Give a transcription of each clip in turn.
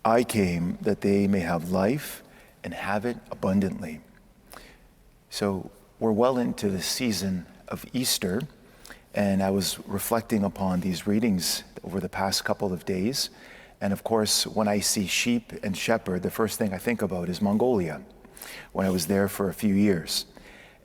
I came that they may have life and have it abundantly. So we're well into the season of Easter, and I was reflecting upon these readings over the past couple of days. And of course, when I see sheep and shepherd, the first thing I think about is Mongolia, when I was there for a few years.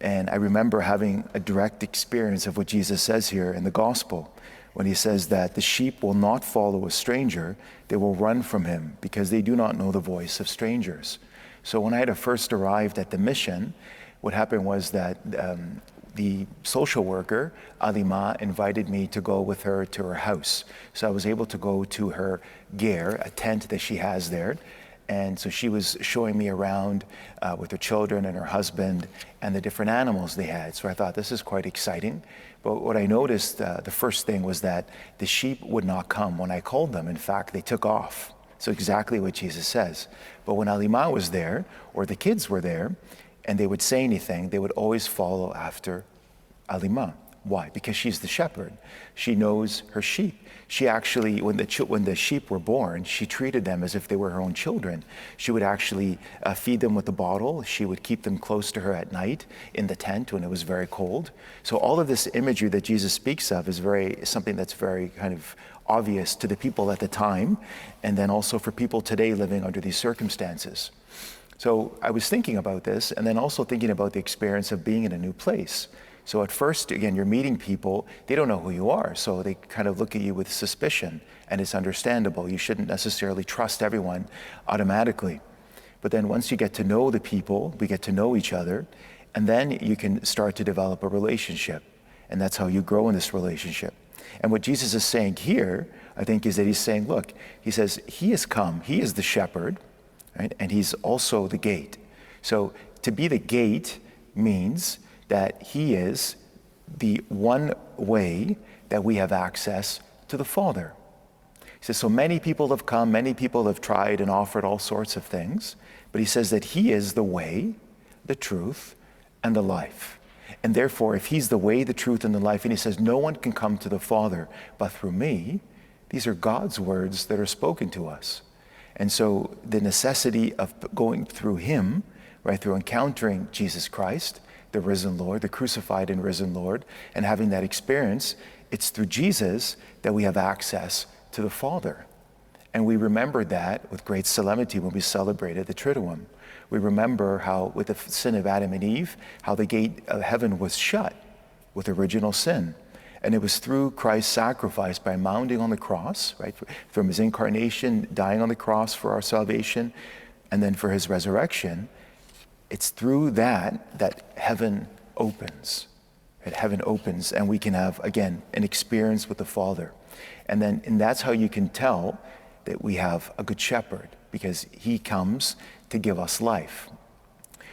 And I remember having a direct experience of what Jesus says here in the gospel, when he says that the sheep will not follow a stranger, they will run from him because they do not know the voice of strangers. So when I had first arrived at the mission, what happened was that the social worker, Alima, invited me to go with her to her house. So I was able to go to her ger, a tent that she has there. And so she was showing me around with her children and her husband and the different animals they had. So I thought, this is quite exciting. But what I noticed, the first thing was that the sheep would not come when I called them. In fact, they took off. So exactly what Jesus says. But when Alima was there, or the kids were there, and they would say anything, they would always follow after Alima. Why? Because she's the shepherd. She knows her sheep. She actually, when the sheep were born, she treated them as if they were her own children. She would actually feed them with a bottle. She would keep them close to her at night in the tent when it was very cold. So all of this imagery that Jesus speaks of is something that's very kind of obvious to the people at the time, and then also for people today living under these circumstances. So I was thinking about this, and then also thinking about the experience of being in a new place. So at first, again, you're meeting people, they don't know who you are, so they kind of look at you with suspicion, and it's understandable. You shouldn't necessarily trust everyone automatically. But then once you get to know the people, we get to know each other, and then you can start to develop a relationship. And that's how you grow in this relationship. And what Jesus is saying here, I think, is that he's saying, look, he says, he has come, he is the shepherd, right? And he's also the gate. So to be the gate means that he is the one way that we have access to the Father. He says, so many people have come, many people have tried and offered all sorts of things, but he says that he is the way, the truth, and the life. And therefore, if he's the way, the truth, and the life, and he says, no one can come to the Father but through me, these are God's words that are spoken to us. And so the necessity of going through him, right, through encountering Jesus Christ, the risen Lord, the crucified and risen Lord, and having that experience, it's through Jesus that we have access to the Father. And we remembered that with great solemnity when we celebrated the Triduum. We remember how with the sin of Adam and Eve, how the gate of heaven was shut with original sin. And it was through Christ's sacrifice by mounting on the cross, right, from his incarnation, dying on the cross for our salvation, and then for his resurrection. It's through that heaven opens. That heaven opens, and we can have, again, an experience with the Father. And that's how you can tell that we have a good shepherd, because he comes to give us life.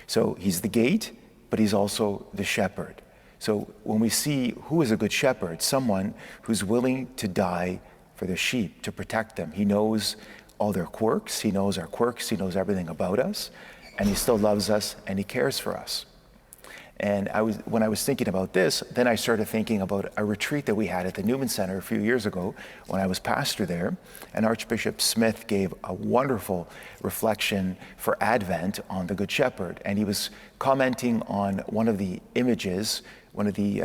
So he's the gate, but he's also the shepherd. So when we see who is a good shepherd, someone who's willing to die for their sheep, to protect them. He knows all their quirks, he knows our quirks, he knows everything about us, and he still loves us and he cares for us. And when I was thinking about this, then I started thinking about a retreat that we had at the Newman Center a few years ago when I was pastor there. And Archbishop Smith gave a wonderful reflection for Advent on the Good Shepherd. And he was commenting on one of the images, one of the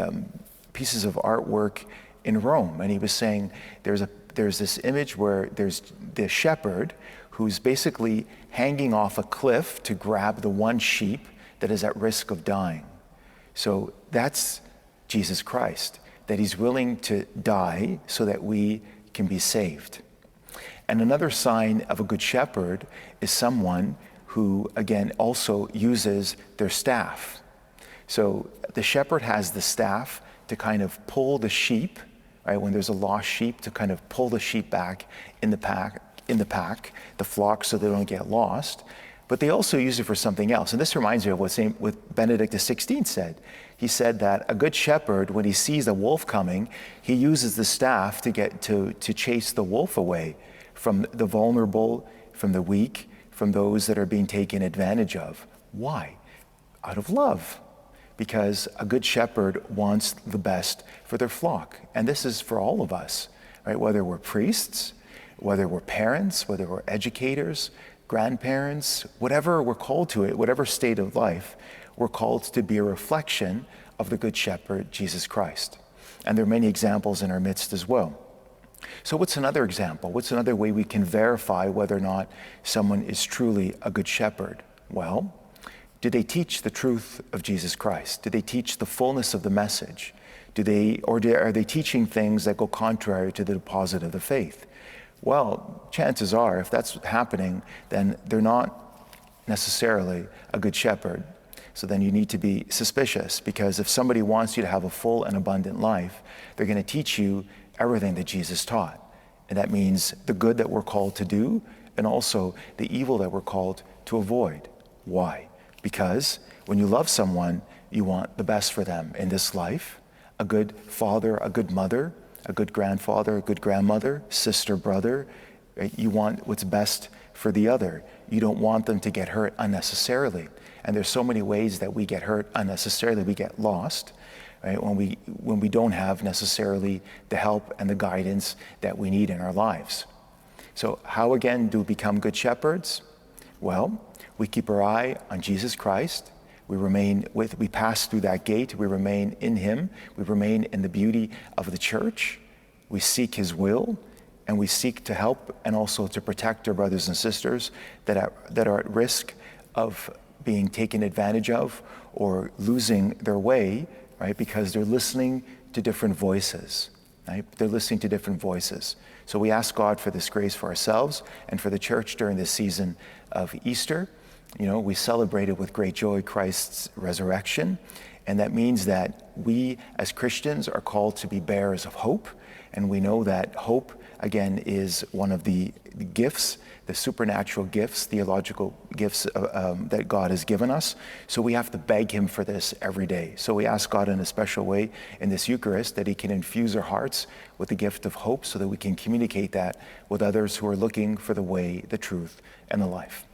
pieces of artwork in Rome. And he was saying there's this image where there's the shepherd who's basically hanging off a cliff to grab the one sheep that is at risk of dying. So that's Jesus Christ, that he's willing to die so that we can be saved. And another sign of a good shepherd is someone who, again, also uses their staff. So the shepherd has the staff to kind of pull the sheep, right? When there's a lost sheep, to kind of pull the sheep back in the pack, the flock, so they don't get lost. But they also use it for something else. And this reminds me of what Benedict XVI said. He said that a good shepherd, when he sees a wolf coming, he uses the staff to chase the wolf away from the vulnerable, from the weak, from those that are being taken advantage of. Why? Out of love. Because a good shepherd wants the best for their flock. And this is for all of us, right? Whether we're priests, whether we're parents, whether we're educators, grandparents, whatever we're called to it, whatever state of life, we're called to be a reflection of the Good Shepherd, Jesus Christ. And there are many examples in our midst as well. So what's another example? What's another way we can verify whether or not someone is truly a good shepherd? Well, do they teach the truth of Jesus Christ? Do they teach the fullness of the message? Are they teaching things that go contrary to the deposit of the faith? Well, chances are, if that's happening, then they're not necessarily a good shepherd. So then you need to be suspicious, because if somebody wants you to have a full and abundant life, they're going to teach you everything that Jesus taught. And that means the good that we're called to do, and also the evil that we're called to avoid. Why? Because when you love someone, you want the best for them in this life. A good father, a good mother, a good grandfather, a good grandmother, sister, brother. Right? You want what's best for the other. You don't want them to get hurt unnecessarily. And there's so many ways that we get hurt unnecessarily. We get lost, right? When we don't have necessarily the help and the guidance that we need in our lives. So how again do we become good shepherds? Well, we keep our eye on Jesus Christ. We pass through that gate. We remain in him. We remain in the beauty of the church. We seek his will, and we seek to help and also to protect our brothers and sisters that are at risk of being taken advantage of or losing their way, right? Because they're listening to different voices, right? They're listening to different voices. So we ask God for this grace for ourselves and for the church during this season of Easter. You know, we celebrated with great joy Christ's resurrection, and that means that we as Christians are called to be bearers of hope, and we know that hope, again, is one of the gifts, the supernatural gifts, theological gifts that God has given us. So we have to beg him for this every day. So we ask God in a special way in this Eucharist that he can infuse our hearts with the gift of hope so that we can communicate that with others who are looking for the way, the truth, and the life.